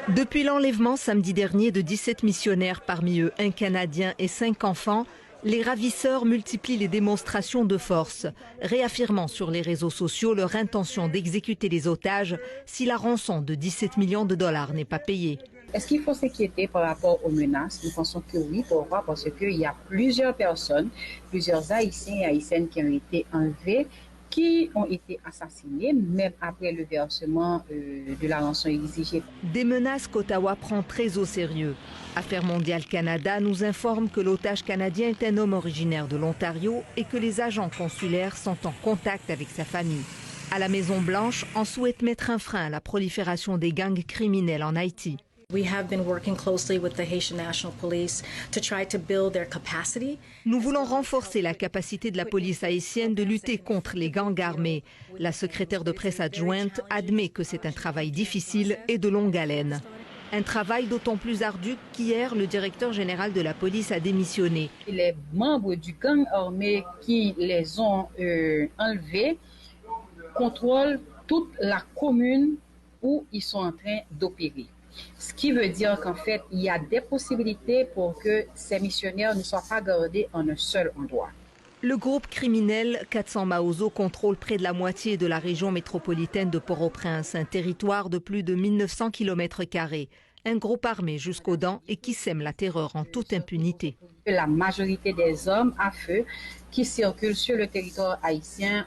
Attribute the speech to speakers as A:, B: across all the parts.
A: Depuis l'enlèvement samedi dernier de 17 missionnaires, parmi eux un Canadien et 5 enfants, les ravisseurs multiplient les démonstrations de force, réaffirmant sur les réseaux sociaux leur intention d'exécuter les otages si la rançon de 17 millions de dollars n'est pas payée.
B: Est-ce qu'il faut s'inquiéter par rapport aux menaces? Nous pensons que oui. Pourquoi? Parce qu'il y a plusieurs personnes, plusieurs Haïtiens et Haïtiennes qui ont été enlevés, qui ont été assassinés, même après le versement de la rançon exigée.
A: Des menaces qu'Ottawa prend très au sérieux. Affaires mondiales Canada nous informe que l'otage canadien est un homme originaire de l'Ontario et que les agents consulaires sont en contact avec sa famille. À la Maison-Blanche, on souhaite mettre un frein à la prolifération des gangs criminels en Haïti. Nous voulons renforcer la capacité de la police haïtienne de lutter contre les gangs armés. La secrétaire de presse adjointe admet que c'est un travail difficile et de longue haleine. Un travail d'autant plus ardu qu'hier, le directeur général de la police a démissionné.
B: Les membres du gang armé qui les ont enlevés contrôlent toute la commune où ils sont en train d'opérer. Ce qui veut dire qu'en fait, il y a des possibilités pour que ces missionnaires ne soient pas gardés en un seul endroit.
A: Le groupe criminel 400 Maozo contrôle près de la moitié de la région métropolitaine de Port-au-Prince, un territoire de plus de 1900 km². Un groupe armé jusqu'aux dents et qui sème la terreur en toute impunité.
B: La majorité des hommes à feu qui circulent sur le territoire haïtien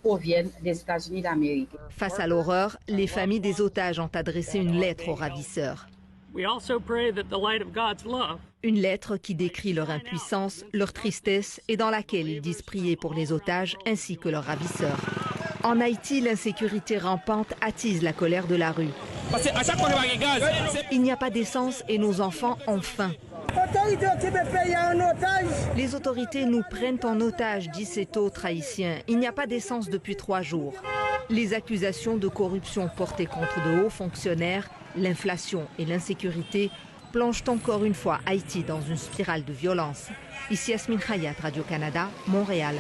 B: proviennent des États-Unis d'Amérique.
A: Face à l'horreur, les familles des otages ont adressé une lettre aux ravisseurs. Une lettre qui décrit leur impuissance, leur tristesse et dans laquelle ils disent prier pour les otages ainsi que leurs ravisseurs. En Haïti, l'insécurité rampante attise la colère de la rue. Il n'y a pas d'essence et nos enfants ont faim. Les autorités nous prennent en otage, dit cet autre haïtien. Il n'y a pas d'essence depuis 3 jours. Les accusations de corruption portées contre de hauts fonctionnaires, l'inflation et l'insécurité plongent encore une fois Haïti dans une spirale de violence. Ici Yasmine Khayat, Radio-Canada, Montréal.